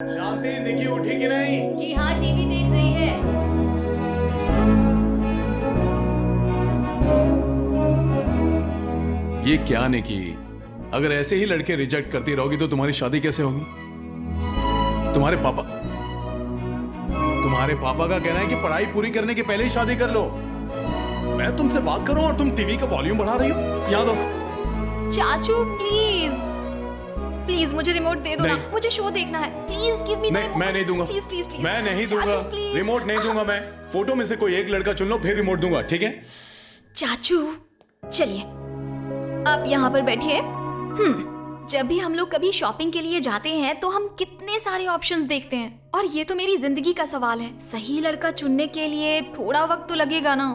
शांति, निकी उठी कि नहीं? जी हाँ, टीवी देख रही है। ये क्या निकी, अगर ऐसे ही लड़के रिजेक्ट करती रहोगी तो तुम्हारी शादी कैसे होगी? तुम्हारे पापा का कहना है कि पढ़ाई पूरी करने के पहले ही शादी कर लो। मैं तुमसे बात करूं और तुम टीवी का वॉल्यूम बढ़ा रही हो। याद हो? चाचू प्लीज प्लीज मुझे रिमोट दे दो ना, मुझे शो देखना है। Please give me the remote. मैं नहीं दूंगा। Please please please. मैं नहीं दूंगा। रिमोट नहीं दूंगा मैं। फोटो में से कोई एक लड़का चुन लो, फिर रिमोट दूंगा, ठीक है? चाचू चलिए आप यहाँ पर बैठिए। जब भी हम लोग कभी शॉपिंग के लिए जाते हैं तो हम कितने सारे ऑप्शंस देखते हैं, और ये तो मेरी जिंदगी का सवाल है। सही लड़का चुनने के लिए थोड़ा वक्त तो लगेगा ना।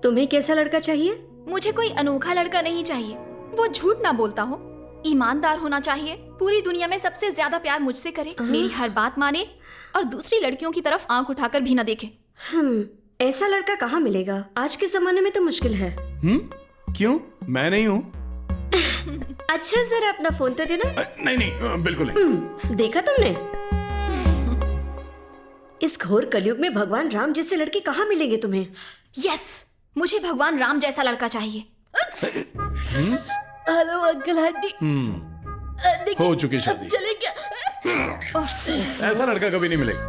तुम्हें कैसा लड़का चाहिए? मुझे कोई अनोखा लड़का नहीं चाहिए, वो झूठ ना बोलता हो, ईमानदार होना चाहिए, पूरी दुनिया में सबसे ज्यादा प्यार मुझसे करे, मेरी हर बात माने और दूसरी लड़कियों की तरफ आंख उठाकर भी ना देखे। ऐसा लड़का कहाँ मिलेगा? आज के जमाने में तो मुश्किल है। क्यों? मैं नहीं हूँ। अच्छा जरा अपना फोन तो देना। नहीं, बिल्कुल नहीं। देखा तुमने? इस घोर कलयुग में भगवान राम जैसे लड़के कहाँ मिलेंगे तुम्हें? यस, मुझे भगवान राम जैसा लड़का चाहिए। Hello uncle aunty. हो चुकी शादी। चले क्या? ऐसा लड़का कभी नहीं मिलेगा।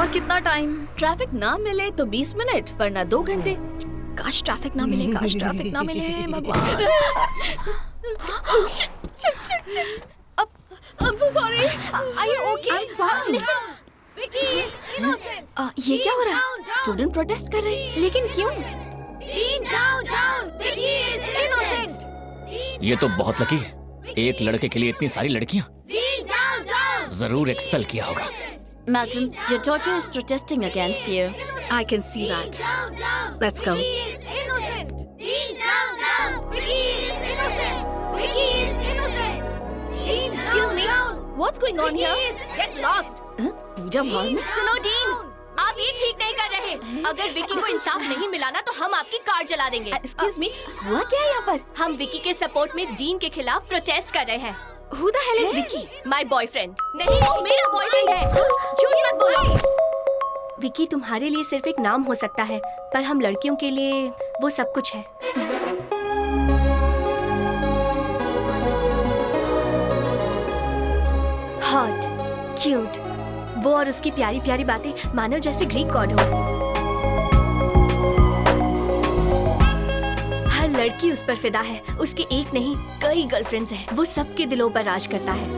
और कितना टाइम? ट्रैफिक ना मिले तो 20 मिनट, वरना 2 घंटे। काश ट्रैफिक ना मिले, काश ट्रैफिक ना मिले भगवान। I'm so sorry. Are you okay? I'm fine. Listen. Vicky is innocent. ये क्या हो रहा है? स्टूडेंट प्रोटेस्ट कर रहे हैं। लेकिन क्यों? Dean, down. Vicky is innocent. ये तो बहुत लकी है। एक लड़के के लिए इतनी सारी लड़कियां। Dean, down. जरूर एक्सपेल किया होगा। Madam, your daughter is protesting against you. I can see that. Down. Let's go. Vicky is innocent. Dean, down. Vicky is innocent. Vicky is innocent. Dean, Excuse me. What's going on here? Get lost. पूजा भार में? सुनो dean, आप ये ठीक नहीं कर रहे। अगर विकी को इंसाफ नहीं मिला ना तो हम आपकी कार जला देंगे। Excuse me, हुआ क्या यहाँ पर? हम विकी के सपोर्ट में डीन के खिलाफ प्रोटेस्ट कर रहे हैं। Who the hell is Vicky? My boyfriend. नहीं, वो मेरा बॉयफ्रेंड है। झूठ मत बोलो। विकी तुम्हारे लिए सिर्फ एक नाम हो सकता है, पर हम लड़कियों के लिए वो सब कुछ है। हॉट, क्यूट, वो और उसकी प्यारी प्यारी बातें मानो जैसे ग्रीक गॉड हो। हर लड़की उस पर फिदा है। उसके एक नहीं कई गर्लफ्रेंड्स हैं। वो सबके दिलों पर राज करता है।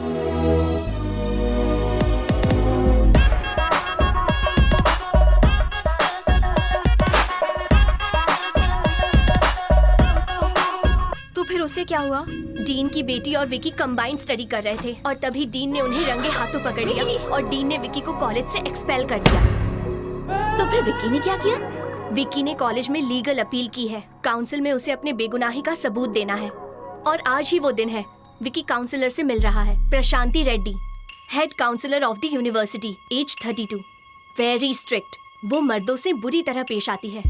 तो फिर उससे क्या हुआ? डीन की बेटी और विकी कंबाइंड स्टडी कर रहे थे और तभी डीन ने उन्हें रंगे हाथों पकड़ लिया और डीन ने विकी को कॉलेज से एक्सपेल कर दिया। तो फिर विकी ने क्या किया? विकी ने कॉलेज में लीगल अपील की है। काउंसिल में उसे अपने बेगुनाही का सबूत देना है और आज ही वो दिन है। विकी काउंसिलर से मिल रहा है। Prashanti Reddy, head counsellor of the university, age 32, very strict. वो मर्दों से बुरी तरह पेश आती है।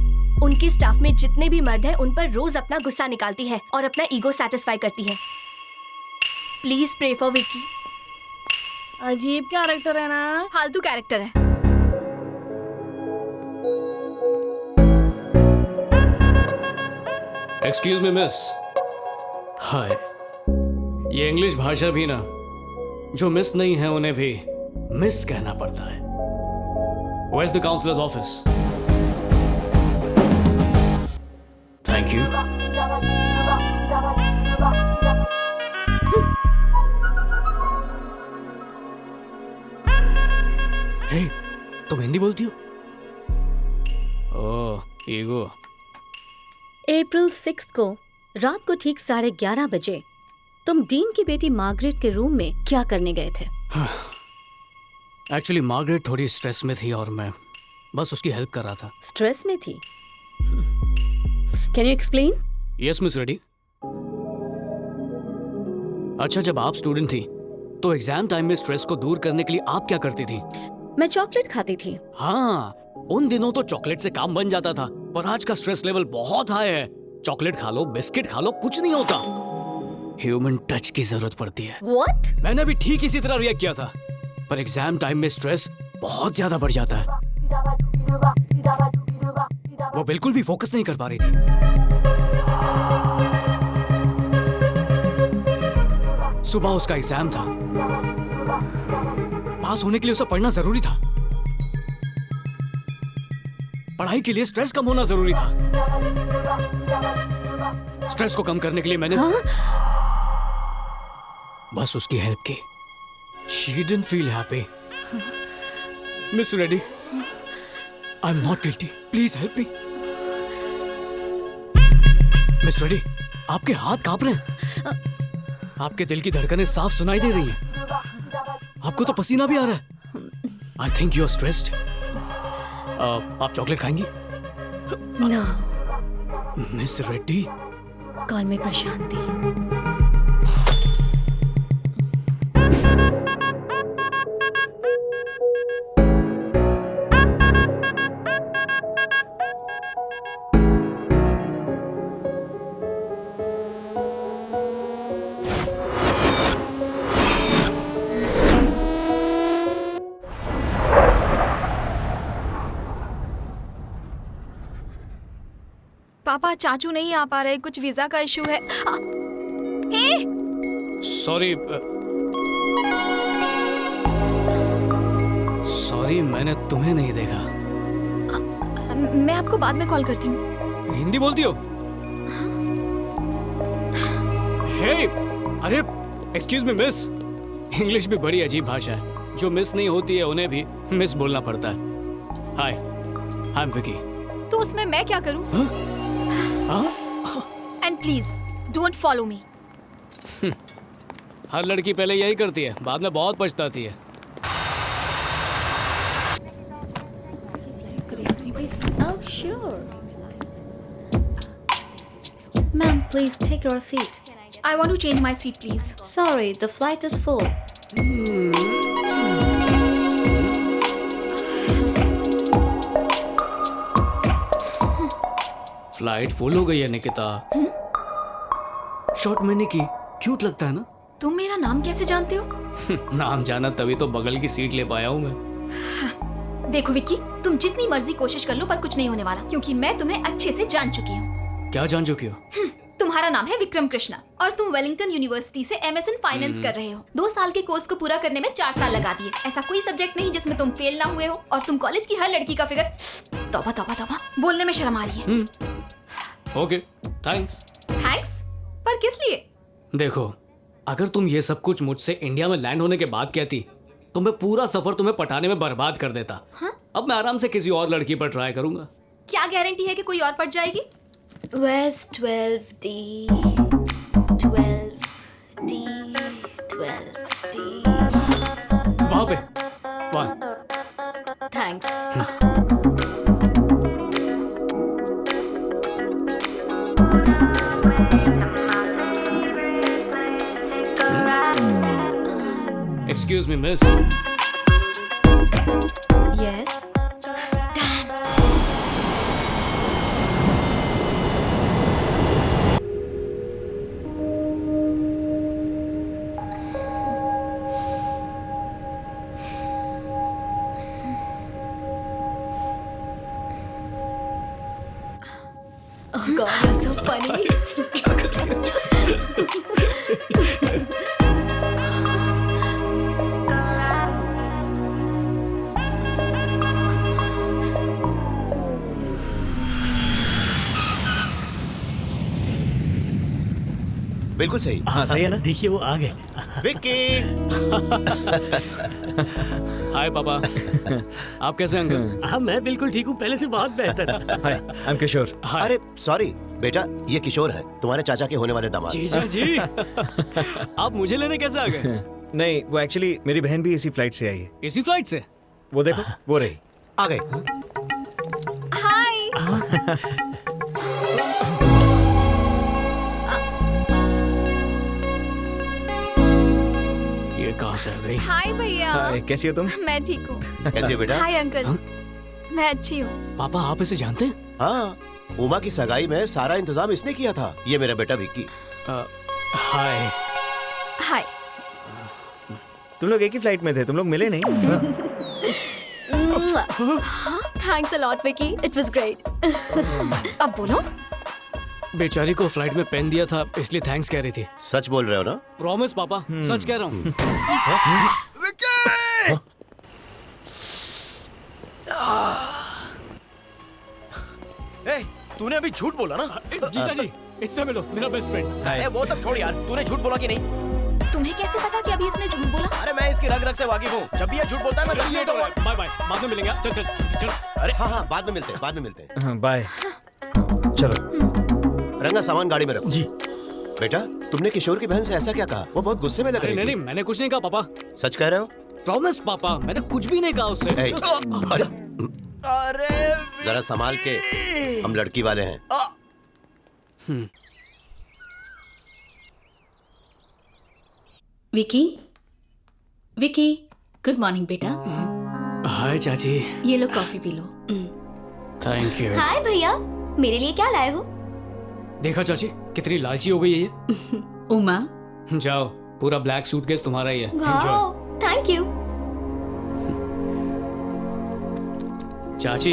उनके स्टाफ में जितने भी मर्द हैं उन पर रोज अपना गुस्सा निकालती है और अपना ईगो सेटिस्फाई करती है। Please pray for Vicky. अजीब कैरेक्टर है ना? फालतू कैरेक्टर है। Excuse me miss. हाय, ये इंग्लिश भाषा भी ना, जो मिस नहीं है उन्हें भी मिस कहना पड़ता है। Where's the counselor's office? Thank you. Hey, तुम हिंदी बोलती हो? ओह, ईगो। अप्रैल 6 को रात को ठीक 11:30 बजे तुम डीन की बेटी मार्गरेट के रूम में क्या करने गए थे? एक्चुअली मार्गरेट थोड़ी स्ट्रेस में थी और मैं बस उसकी हेल्प कर रहा था। स्ट्रेस में थी? Can you explain? Yes miss Reddy. अच्छा, जब आप स्टूडेंट थी तो एग्जाम टाइम में स्ट्रेस को दूर करने के लिए आप क्या करती थी? मैं चॉकलेट खाती थी। हाँ, उन दिनों तो चॉकलेट से काम बन जाता था, पर आज का स्ट्रेस लेवल बहुत हाई है। चॉकलेट खा लो, बिस्किट खा लो, कुछ नहीं होता। ह्यूमन टच की जरूरत पड़ती है। व्हाट? मैंने भी ठीक इसी तरह रिएक्ट किया था, पर एग्जाम टाइम में स्ट्रेस बहुत ज्यादा बढ़ जाता है। वो बिल्कुल भी फोकस नहीं कर पा रही थी। सुबह उसका एग्जाम था, पास होने के लिए उसे पढ़ना जरूरी था। पढ़ाई के लिए स्ट्रेस कम होना जरूरी था। स्ट्रेस को कम करने के लिए मैंने बस उसकी हेल्प की। She didn't feel happy. Miss Reddy, I'm not guilty. Please help me. Miss Reddy, आपके हाथ कांप रहे हैं। आपके दिल की धड़कनें साफ सुनाई दे रही हैं। आपको तो पसीना भी आ रहा है। I think you're stressed. आप चॉकलेट खाएंगी? No. Miss Reddy, Call me Prashanti. पापा चाचू नहीं आ पा रहे, कुछ वीजा का इशू है। सॉरी, मैंने तुम्हें नहीं देखा। मैं आपको बाद में कॉल करती हूँ। हिंदी बोलती हो? हे, अरे एक्सक्यूज मी मिस। इंग्लिश भी बड़ी अजीब भाषा है। जो मिस नहीं होती है उन्हें भी मिस बोलना पड़ता है। Hi, I am Vicky. तो उसमें मैं क्या करूँ? And please don't follow me. हर लड़की पहले यही करती है, बाद में बहुत पछताती है। Oh, sure. Ma'am, please take your seat. I want to change my seat, please. Sorry, the flight is full. Flight full हो गई है निकिता। शॉर्ट मैंने की, क्यूट लगता है ना? तुम मेरा नाम कैसे जानते हो? नाम जाना तभी तो बगल की सीट ले पाया हूँ मैं। देखो विक्की, तुम जितनी मर्जी कोशिश कर लो पर कुछ नहीं होने वाला, क्योंकि मैं तुम्हें अच्छे से जान चुकी हूँ। क्या जान चुकी हो? तुम्हारा नाम है विक्रम कृष्णा और तुम वेलिंगटन यूनिवर्सिटी से MSN फाइनेंस कर रहे हो। 2 साल के कोर्स को पूरा करने में 4 साल लगा दिए। ऐसा कोई सब्जेक्ट नहीं जिसमें तुम फेल ना हुए हो, और तुम कॉलेज की हर लड़की का फिगर, तौबा तौबा तौबा, बोलने में शर्म आ रही है। Okay, thanks. थैंक्स? पर किस लिए? देखो, अगर तुम ये सब कुछ मुझसे इंडिया में लैंड होने के बाद कहती तो मैं पूरा सफर तुम्हें पटाने में बर्बाद कर देता। अब मैं आराम से किसी और लड़की पर ट्राई करूंगा। क्या गारंटी है कि कोई और पट जाएगी? Where's 12D? 12D. 12D. वहां पे, वहां। Thanks. Excuse me, miss. Yes. Oh God, you're so funny. बिल्कुल सही। हाँ सही है ना? देखिए वो आ गए। विक्की। हाय पापा। आप कैसे हैं अंकल? हाँ मैं बिल्कुल ठीक हूँ, पहले से बहुत बेहतर। हाय, आई एम किशोर। अरे सॉरी बेटा, ये किशोर है, तुम्हारे चाचा के होने वाले दामाद। जीजा जी। आप मुझे लेने कैसे आ गए? नहीं, वो एक्चुअली मेरी बहन भी इसी फ्लाइट से आई है। इसी फ्लाइट से? वो देखो, वो रही। आ गए। हाय। ये कहाँ से आ गई? हाय भैया। हाय, कैसी हो तुम? मैं ठीक हूँ। कैसे हो बेटा? Hi uncle. मैं अच्छी हूँ। पापा आप इसे जानते हैं? हाँ, उमा की सगाई में सारा इंतजाम इसने किया था। ये मेरा बेटा विक्की। हाय। हाय। तुम लोग एक ही फ्लाइट में थे, तुम लोग मिले नहीं? Thanks a lot Vicky, it was great. अब बोलो। बेचारी को फ्लाइट में पेन दिया था इसलिए थैंक्स कह रही थी। सच बोल रहे हो ना? प्रॉमिस पापा, सच कह रहा हूँ। तूने अभी झूठ बोला ना? जीजा जी, इससे मिलो, मेरा बेस्ट फ्रेंड। अरे वो सब छोड़ यार, तूने झूठ बोला कि नहीं? तुम्हें कैसे पता कि अभी इसने झूठ बोला? अरे मैं इसकी रग रग से वाकिफ हूँ। जब भी ये झूठ बोलता है मैं जल्दी लेट हो रहा हूँ। बाय बाय, बाद में मिलेंगे। चल चल चल। अरे हाँ, बाद में मिलते हैं, बाद में मिलते हैं। बाय। चलो। रंगा, सामान गाड़ी में रखो। जी। बेटा, तुमने किशोर की बहन से ऐसा क्या कहा? वो बहुत गुस्से में लग रही नहीं थी। नहीं, मैंने कुछ नहीं कहा पापा। सच कह रहे हो? प्रॉमिस पापा, मैंने कुछ भी नहीं कहा उससे। अरे अरे जरा संभाल के, हम लड़की वाले हैं। विकी, विकी, गुड मॉर्निंग बेटा। हाय चाची। ये लो कॉफी पी लो। Thank you. हाय भैया, मेरे लिए क्या लाए हो? देखा चाची, कितनी लालची हो गई है ये। उमा, जाओ, पूरा ब्लैक सूटकेस तुम्हारा ही है। Wow, Enjoy। Thank you. चाची,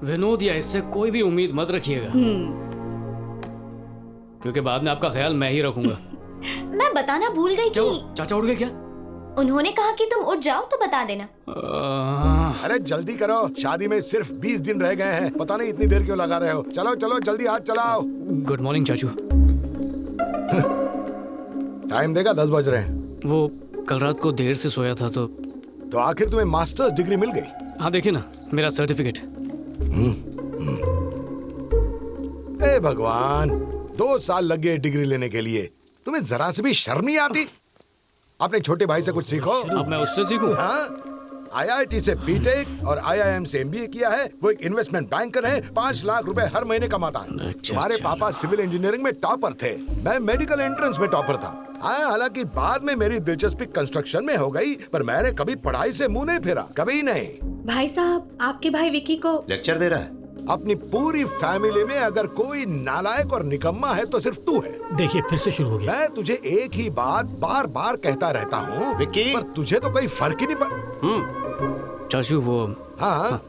विनोद या इससे कोई भी उम्मीद मत रखिएगा, क्योंकि बाद में आपका ख्याल मैं ही रखूंगा। मैं बताना भूल गई क्या कि हुआ? चाचा उड़ गए क्या? उन्होंने कहा कि तुम उठ जाओ तो बता देना। अरे जल्दी करो, शादी में सिर्फ 20 दिन रह गए हैं। पता नहीं इतनी देर क्यों लगा रहे हो। चलो चलो जल्दी हाथ चलाओ। गुड मॉर्निंग चाचू। टाइम देखा 10 बज रहे हैं। वो कल रात को देर से सोया था तो आखिर तुम्हें मास्टर्स डिग्री मिल गई? हाँ देखिए ना, मेरा सर्टिफिकेट। हे भगवान, 2 साल लग गए डिग्री लेने के लिए। तुम्हें जरा से भी शर्म नहीं आती? अपने छोटे भाई से कुछ सीखो। अब मैं उससे सीखूं? हाँ, IIT से बीटेक और IIM से MBA किया है। वो एक इन्वेस्टमेंट बैंकर है, 5 लाख रुपए हर महीने कमाता है। तुम्हारे पापा सिविल इंजीनियरिंग में टॉपर थे, मैं मेडिकल एंट्रेंस में टॉपर था। हालांकि बाद में मेरी दिलचस्पी कंस्ट्रक्शन में हो गई, पर मैंने कभी पढ़ाई से मुंह नहीं फेरा, कभी नहीं। भाई साहब, आपके भाई विकी को लेक्चर दे रहा है। अपनी पूरी फैमिली में अगर कोई नालायक और निकम्मा है तो सिर्फ तू है। देखिए फिर से शुरू हो गया। मैं तुझे एक ही बात बार बार कहता रहता हूँ विक्की, पर तुझे तो कोई फर्क ही नहीं पड़। चाचू वो हाँ